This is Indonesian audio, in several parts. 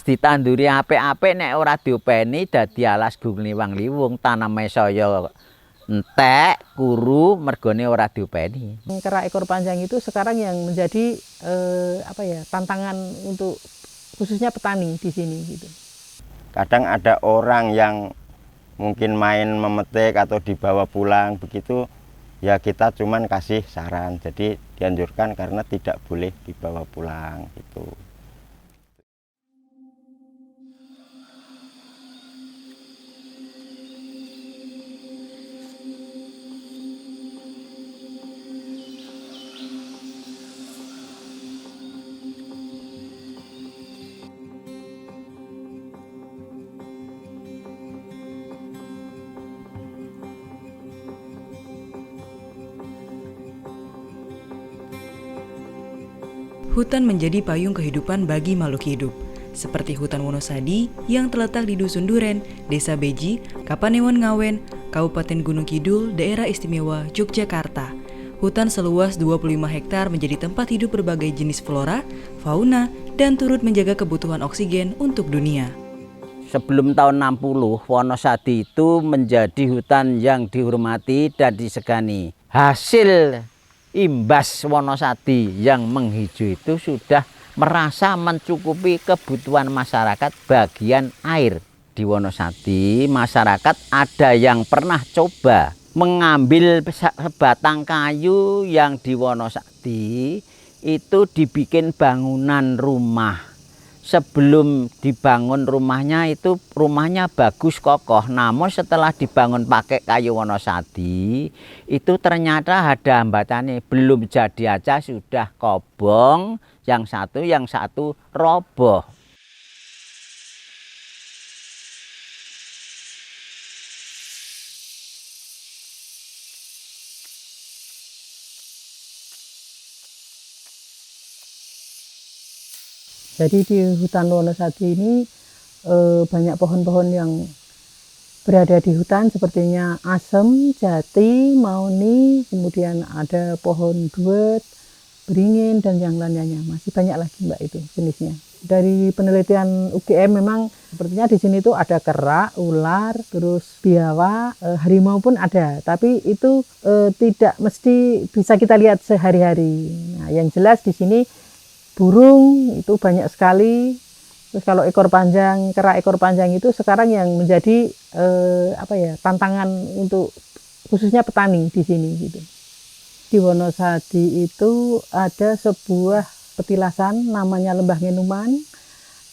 ditanduri apik-apik nek ora diopeni dadi alas gungliwang-liwung taname saya entek kuru mergone ora diopeni. Kera ekor panjang itu sekarang yang menjadi tantangan untuk khususnya petani di sini gitu. Kadang ada orang yang mungkin main memetik atau dibawa pulang begitu, ya kita cuman kasih saran. Jadi dianjurkan karena tidak boleh dibawa pulang gitu. Hutan menjadi payung kehidupan bagi makhluk hidup, seperti hutan Wonosadi yang terletak di Dusun Duren, Desa Beji, Kapanewon Ngawen, Kabupaten Gunung Kidul, Daerah Istimewa Yogyakarta. Hutan seluas 25 hektar menjadi tempat hidup berbagai jenis flora, fauna, dan turut menjaga kebutuhan oksigen untuk dunia. Sebelum tahun 60, Wonosadi itu menjadi hutan yang dihormati dan disegani. Hasil imbas Wonosadi yang menghijau itu sudah merasa mencukupi kebutuhan masyarakat bagian air. Di Wonosadi, masyarakat ada yang pernah coba mengambil sebatang kayu yang di Wonosadi itu dibikin bangunan rumah. Sebelum dibangun rumahnya itu rumahnya bagus kokoh, namun setelah dibangun pakai kayu Wonosadi itu ternyata ada hambatannya, belum jadi aja sudah kobong, yang satu roboh. Jadi di hutan Wonosadi ini banyak pohon-pohon yang berada di hutan sepertinya asem, jati, mauni, kemudian ada pohon duet, beringin, dan yang lainnya. Masih banyak lagi Mbak itu jenisnya. Dari penelitian UGM memang sepertinya di sini tuh ada kera, ular, terus biawak, harimau pun ada. Tapi itu tidak mesti bisa kita lihat sehari-hari. Nah, yang jelas di sini burung itu banyak sekali. Terus kalau kera ekor panjang itu sekarang yang menjadi tantangan untuk khususnya petani di sini gitu. Di Wonosadi itu ada sebuah petilasan namanya Lembah Ngenuman,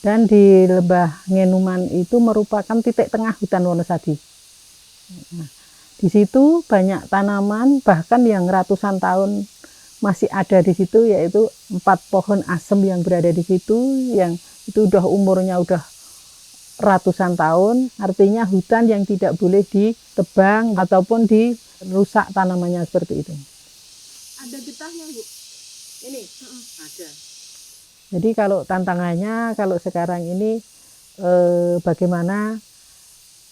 dan di Lembah Ngenuman itu merupakan titik tengah hutan Wonosadi. Nah, di situ banyak tanaman bahkan yang ratusan tahun masih ada di situ, yaitu 4 pohon asem yang berada di situ, yang itu udah umurnya udah ratusan tahun. Artinya hutan yang tidak boleh ditebang ataupun dirusak tanamannya seperti itu. Ada getahnya Bu? Ini? Ada. Jadi kalau tantangannya kalau sekarang ini bagaimana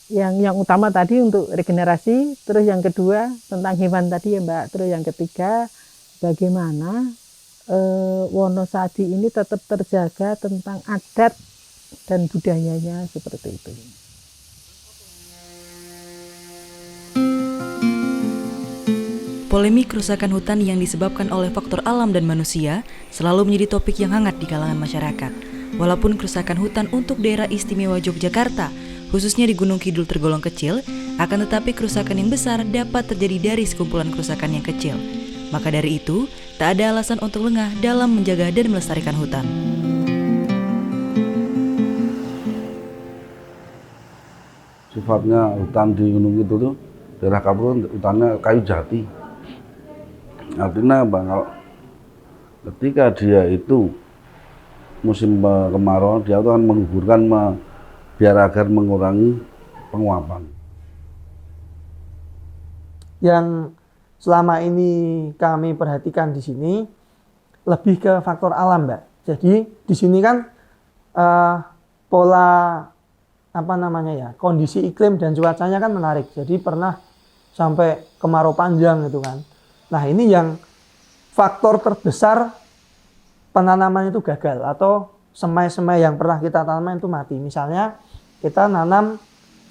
yang utama tadi untuk regenerasi, terus yang kedua tentang hewan tadi ya Mbak, terus yang ketiga bagaimana Wonosadi ini tetap terjaga tentang adat dan budayanya seperti itu. Polemik kerusakan hutan yang disebabkan oleh faktor alam dan manusia selalu menjadi topik yang hangat di kalangan masyarakat. Walaupun kerusakan hutan untuk daerah istimewa Yogyakarta, khususnya di Gunung Kidul tergolong kecil, akan tetapi kerusakan yang besar dapat terjadi dari sekumpulan kerusakan yang kecil. Maka dari itu, tak ada alasan untuk lengah dalam menjaga dan melestarikan hutan. Sifatnya hutan di Gunung Kidul itu, daerah Kapur hutannya kayu jati. Artinya kalau ketika dia itu musim kemarau, dia itu akan menguburkan biar agar mengurangi penguapan. Yang selama ini kami perhatikan di sini lebih ke faktor alam, Mbak. Jadi di sini kan pola kondisi iklim dan cuacanya kan menarik. Jadi pernah sampai kemarau panjang gitu kan. Nah, ini yang faktor terbesar penanaman itu gagal atau semai-semai yang pernah kita tanam itu mati. Misalnya kita nanam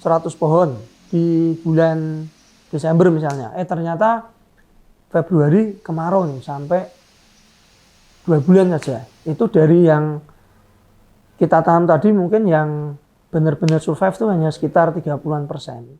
100 pohon di bulan Desember misalnya, ternyata Februari kemarau nih sampai 2 bulan saja. Itu dari yang kita tanam tadi mungkin yang benar-benar survive itu hanya sekitar 30-an%.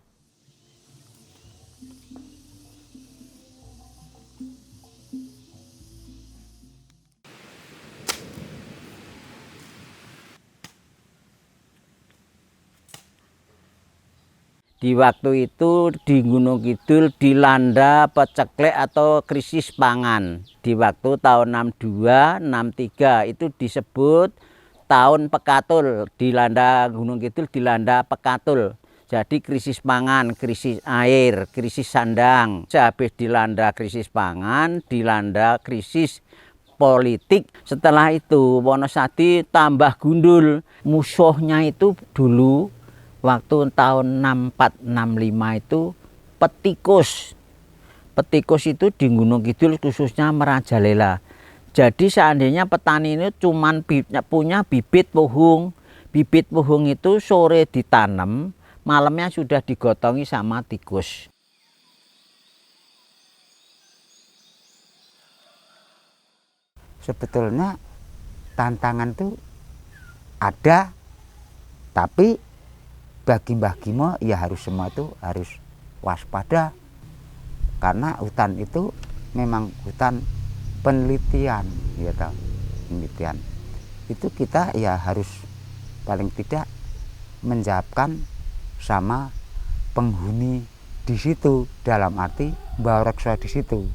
Di waktu itu di Gunung Kidul dilanda peceklek atau krisis pangan. Di waktu tahun 62, 63 itu disebut tahun pekatul. Dilanda Gunung Kidul dilanda pekatul. Jadi krisis pangan, krisis air, krisis sandang. Sehabis dilanda krisis pangan, dilanda krisis politik. Setelah itu Wonosadi tambah gundul. Musuhnya itu dulu waktu tahun 64, 65 itu petikus. Petikus itu di Gunung Kidul khususnya merajalela. Jadi seandainya petani ini cuma punya bibit puhung. Bibit puhung itu sore ditanam, malamnya sudah digotongi sama tikus. Sebetulnya tantangan itu ada, tapi bagi Mbah Gimo ya harus semua itu harus waspada, karena hutan itu memang hutan penelitian, ya tahu, penelitian itu kita ya harus paling tidak menjawabkan sama penghuni di situ, dalam arti bawa reksa di situ.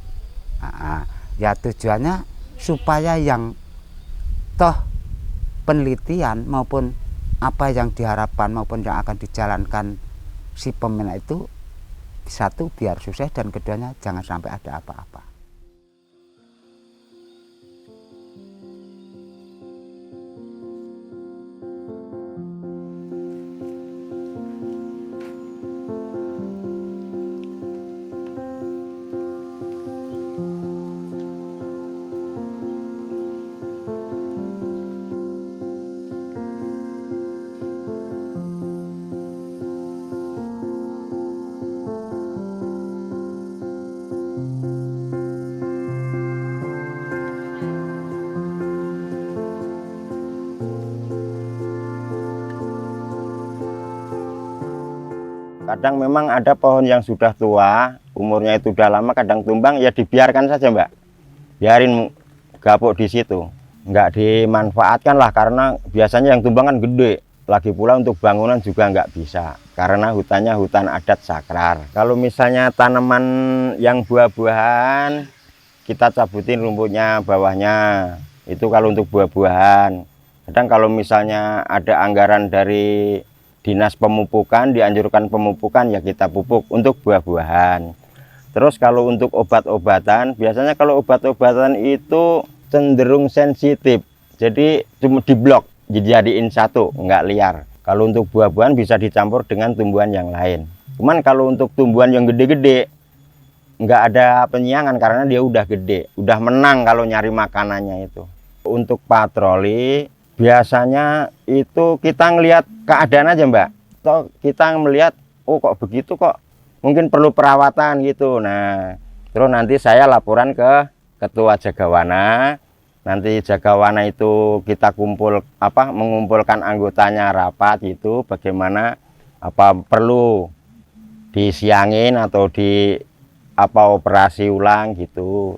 Ya tujuannya supaya yang toh penelitian maupun apa yang diharapkan maupun yang akan dijalankan si peminat itu, satu biar sukses dan keduanya jangan sampai ada apa-apa. Kadang memang ada pohon yang sudah tua, umurnya itu udah lama, kadang tumbang, ya dibiarkan saja Mbak. Biarin gapuk di situ. Nggak dimanfaatkan lah, karena biasanya yang tumbang kan gede. Lagi pula untuk bangunan juga nggak bisa, karena hutannya hutan adat sakrar. Kalau misalnya tanaman yang buah-buahan, kita cabutin rumputnya bawahnya. Itu kalau untuk buah-buahan. Kadang kalau misalnya ada anggaran dari Dinas Pemupukan, dianjurkan pemupukan, ya kita pupuk untuk buah-buahan. Terus kalau untuk obat-obatan, biasanya kalau obat-obatan itu cenderung sensitif. Jadi cuma diblok, dijadiin satu, nggak liar. Kalau untuk buah-buahan bisa dicampur dengan tumbuhan yang lain. Cuman kalau untuk tumbuhan yang gede-gede, nggak ada penyiangan karena dia udah gede. Udah menang kalau nyari makanannya itu. Untuk patroli, biasanya itu kita ngelihat keadaan aja Mbak. Toh kita melihat, oh kok begitu kok, mungkin perlu perawatan gitu. Nah, terus nanti saya laporan ke Ketua Jagawana. Nanti Jagawana itu kita mengumpulkan anggotanya rapat itu, bagaimana perlu disiangin atau operasi ulang gitu.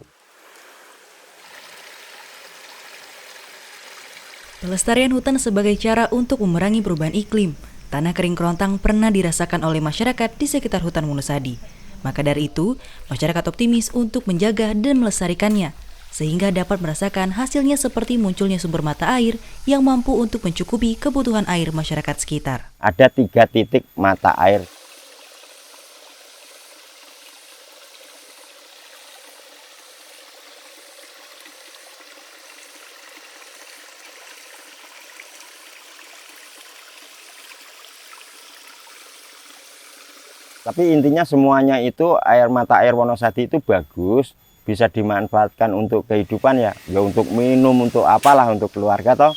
Pelestarian hutan sebagai cara untuk memerangi perubahan iklim. Tanah kering kerontang pernah dirasakan oleh masyarakat di sekitar hutan Wonosadi. Maka dari itu, masyarakat optimis untuk menjaga dan melestarikannya, sehingga dapat merasakan hasilnya seperti munculnya sumber mata air yang mampu untuk mencukupi kebutuhan air masyarakat sekitar. Ada 3 titik mata air. Tapi intinya semuanya itu mata air Wonosadi itu bagus, bisa dimanfaatkan untuk kehidupan ya untuk minum, untuk apalah, untuk keluarga toh.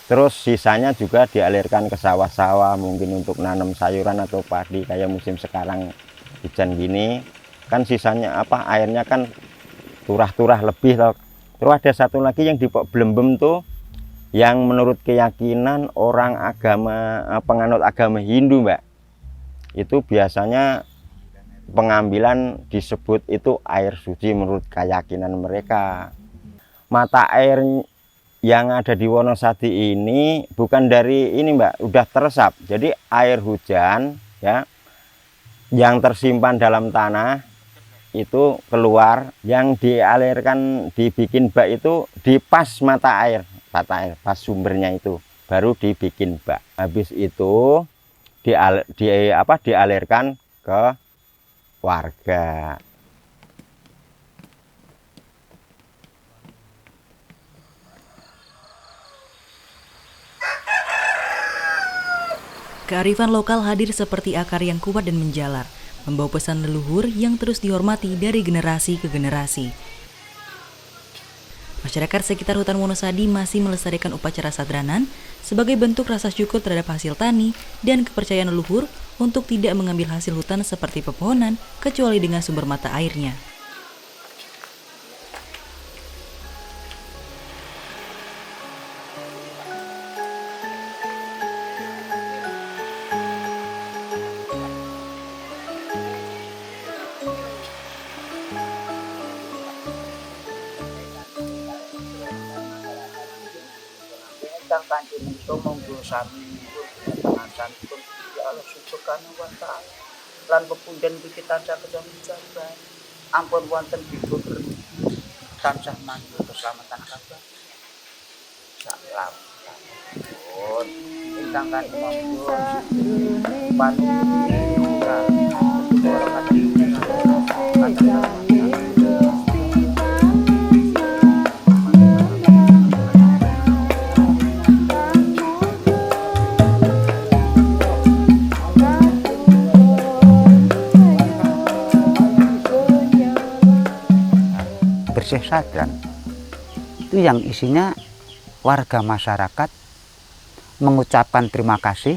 Terus sisanya juga dialirkan ke sawah-sawah, mungkin untuk nanam sayuran atau padi kayak musim sekarang hujan gini. Kan sisanya airnya kan turah-turah lebih loh. Terus ada satu lagi yang di Pok Blembem tuh, yang menurut keyakinan orang penganut agama Hindu, Mbak. Itu biasanya pengambilan disebut itu air suci menurut keyakinan mereka. Mata air yang ada di Wonosadi ini bukan dari ini, Mbak, udah teresap. Jadi air hujan ya yang tersimpan dalam tanah itu keluar, yang dialirkan dibikin bak itu di pas pas sumbernya itu baru dibikin bak. Habis itu dialirkan ke warga. Kearifan lokal hadir seperti akar yang kuat dan menjalar, membawa pesan leluhur yang terus dihormati dari generasi ke generasi. Masyarakat sekitar hutan Wonosadi masih melestarikan upacara sadranan sebagai bentuk rasa syukur terhadap hasil tani dan kepercayaan leluhur untuk tidak mengambil hasil hutan seperti pepohonan kecuali dengan sumber mata airnya. Ingkang panjenengan monggo sami panjenengan sanipun ya Allah subhanahu wa ta'ala lan pepunden iki tansah kejaban ampun wonten dipun tansah manjur keselamatan kabeh salam pun ingkang kan monggo bersih sadran itu yang isinya warga masyarakat mengucapkan terima kasih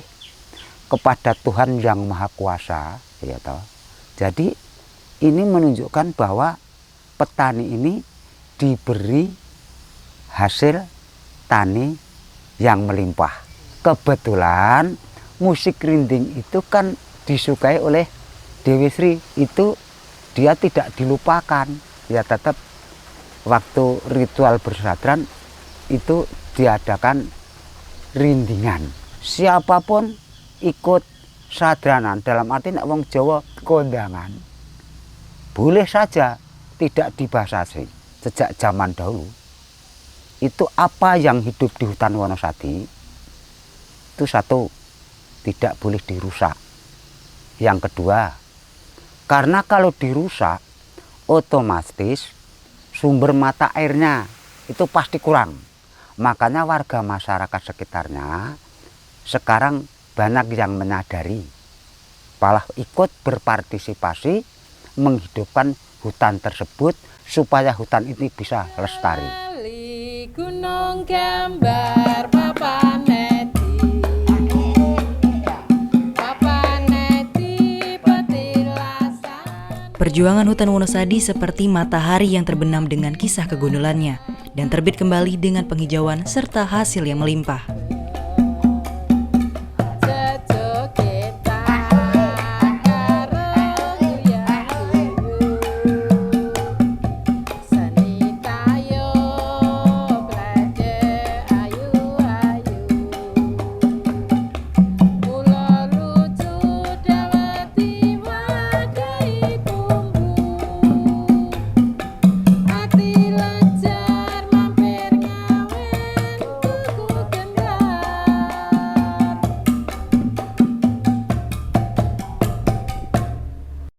kepada Tuhan yang Maha Kuasa, ya toh. Jadi ini menunjukkan bahwa petani ini diberi hasil tani yang melimpah. Kebetulan musik rinding itu kan disukai oleh Dewi Sri, itu dia tidak dilupakan, ya tetap waktu ritual bersadran itu diadakan rindingan. Siapapun ikut sadranan, dalam arti nek wong Jawa kondangan, boleh saja tidak dibatasi. Sejak zaman dahulu itu apa yang hidup di hutan Wonosadi itu satu, tidak boleh dirusak. Yang kedua, karena kalau dirusak otomatis sumber mata airnya itu pasti kurang. Makanya warga masyarakat sekitarnya sekarang banyak yang menyadari, malah ikut berpartisipasi menghidupkan hutan tersebut supaya hutan ini bisa lestari. Gunung Gambar Papan Perjuangan hutan Wonosadi seperti matahari yang terbenam dengan kisah kegundulannya dan terbit kembali dengan penghijauan serta hasil yang melimpah.